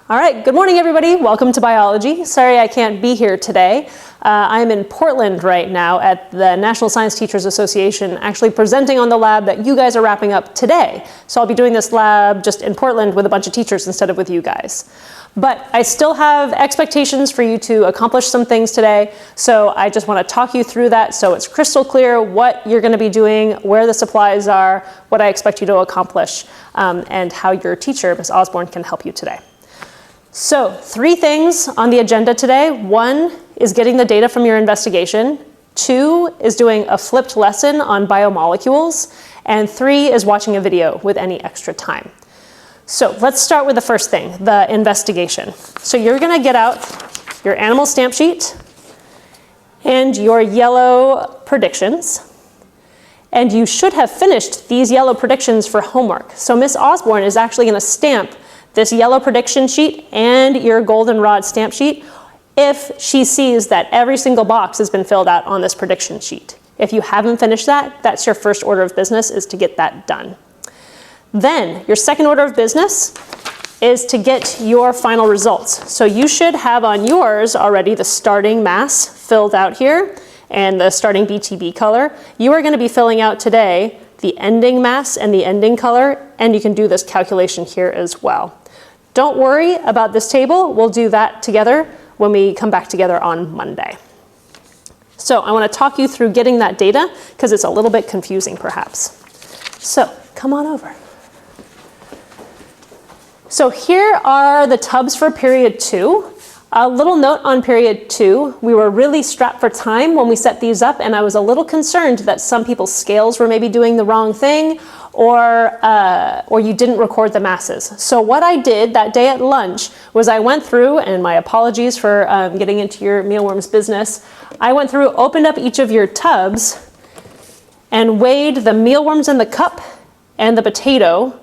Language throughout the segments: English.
All right, good morning everybody. Welcome to biology. Sorry I can't be here today. I'm in Portland right now at the National Science Teachers Association, actually presenting on the lab that you guys are wrapping up today. So I'll be doing this lab just in Portland with a bunch of teachers instead of with you guys. But I still have expectations for you to accomplish some things today. So I just want to talk you through that so it's crystal clear what you're going to be doing, where the supplies are, what I expect you to accomplish, and how your teacher, Ms. Osborne, can help you today. So 3 things on the agenda today. 1 is getting the data from your investigation. 2 is doing a flipped lesson on biomolecules. And 3 is watching a video with any extra time. So let's start with the first thing, the investigation. So you're going to get out your animal stamp sheet and your yellow predictions. And you should have finished these yellow predictions for homework. So Ms. Osborne is actually going to stamp this yellow prediction sheet and your goldenrod stamp sheet if she sees that every single box has been filled out on this prediction sheet. If you haven't finished that, that's your first order of business, is to get that done. Then your second order of business is to get your final results. So you should have on yours already the starting mass filled out here and the starting BTB color. You are going to be filling out today the ending mass and the ending color, and you can do this calculation here as well. Don't worry about this table. We'll do that together when we come back together on Monday. So I want to talk you through getting that data because it's a little bit confusing perhaps. So come on over. So here are the tubs for period 2. A little note on period 2, we were really strapped for time when we set these up, and I was a little concerned that some people's scales were maybe doing the wrong thing, or you didn't record the masses. So what I did that day at lunch was I went through, and my apologies for getting into your mealworms business, I went through, opened up each of your tubs, and weighed the mealworms in the cup and the potato.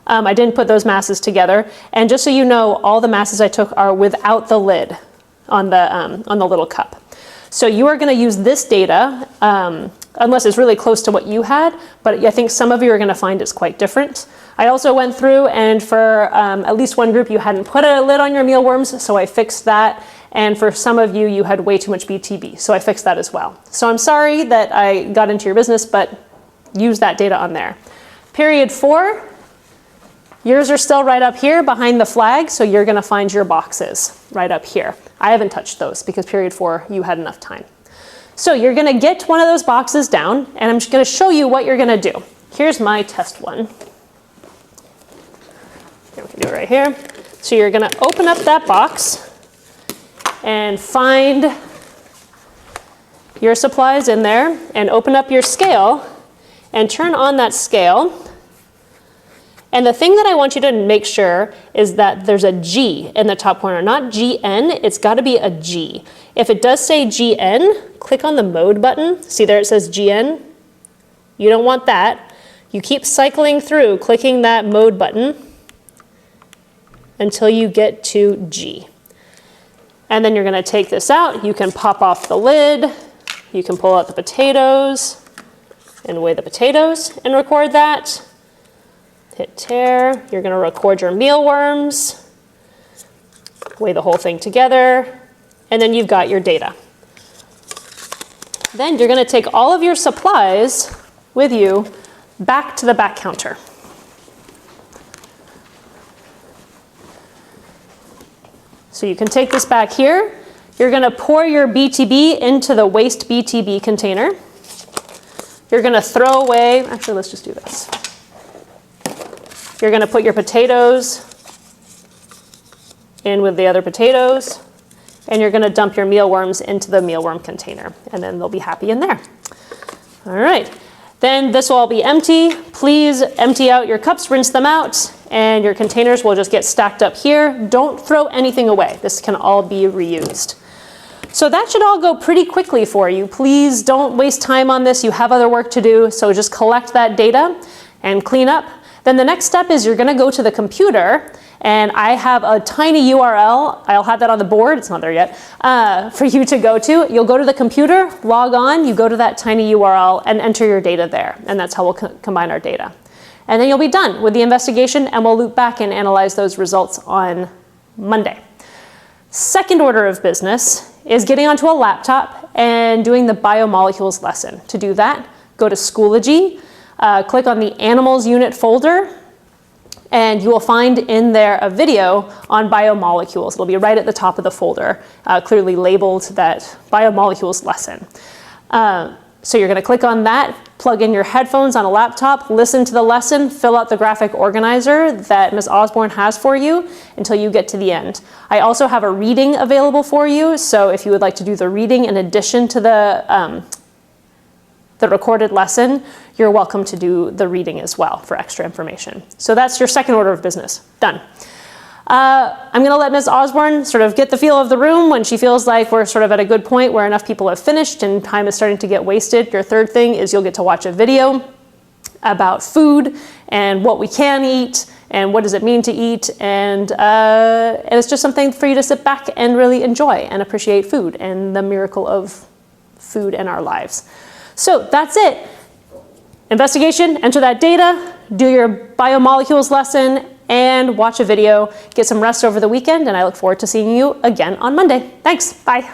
I didn't put those masses together, and just so you know, all the masses I took are without the lid on the little cup. So you are going to use this data, unless it's really close to what you had, but I think some of you are going to find it's quite different. I also went through, and for at least one group, you hadn't put a lid on your mealworms, so I fixed that. And for some of you, you had way too much BTB, so I fixed that as well. So I'm sorry that I got into your business, but use that data on there. Period 4. Yours are still right up here behind the flag, so you're going to find your boxes right up here. I haven't touched those because period 4, you had enough time. So you're going to get one of those boxes down, and I'm just going to show you what you're going to do. Here's my test one. Here, we can do it right here. So you're going to open up that box and find your supplies in there, and open up your scale and turn on that scale. And the thing that I want you to make sure is that there's a G in the top corner, not GN, it's got to be a G. If it does say GN, click on the mode button. See there it says GN? You don't want that. You keep cycling through, clicking that mode button until you get to G. And then you're going to take this out. You can pop off the lid. You can pull out the potatoes and weigh the potatoes and record that. Hit tear, you're going to record your mealworms, weigh the whole thing together, and then you've got your data. Then you're going to take all of your supplies with you back to the back counter. So you can take this back here. You're going to pour your BTB into the waste BTB container. You're going to throw away, actually let's just do this. You're going to put your potatoes in with the other potatoes, and you're going to dump your mealworms into the mealworm container, and then they'll be happy in there. All right. Then this will all be empty. Please empty out your cups, rinse them out, and your containers will just get stacked up here. Don't throw anything away. This can all be reused. So that should all go pretty quickly for you. Please don't waste time on this. You have other work to do, so just collect that data and clean up. Then the next step is you're going to go to the computer, and I have a tiny URL. I'll have that on the board. It's not there yet. For you to go to. You'll go to the computer, log on, you go to that tiny URL and enter your data there. And that's how we'll combine our data. And then you'll be done with the investigation, and we'll loop back and analyze those results on Monday. Second order of business is getting onto a laptop and doing the biomolecules lesson. To do that, go to Schoology, click on the Animals Unit folder, and you will find in there a video on biomolecules. It'll be right at the top of the folder, clearly labeled that biomolecules lesson. So you're gonna click on that, plug in your headphones on a laptop, listen to the lesson, fill out the graphic organizer that Ms. Osborne has for you until you get to the end. I also have a reading available for you, so if you would like to do the reading in addition to the recorded lesson, you're welcome to do the reading as well for extra information. So that's your second order of business. Done. I'm going to let Ms. Osborne sort of get the feel of the room when she feels like we're sort of at a good point where enough people have finished and time is starting to get wasted. Your third thing is you'll get to watch a video about food and what we can eat and what does it mean to eat, and it's just something for you to sit back and really enjoy and appreciate food and the miracle of food in our lives. So that's it. Investigation, enter that data, do your biomolecules lesson, and watch a video. Get some rest over the weekend, and I look forward to seeing you again on Monday. Thanks, bye.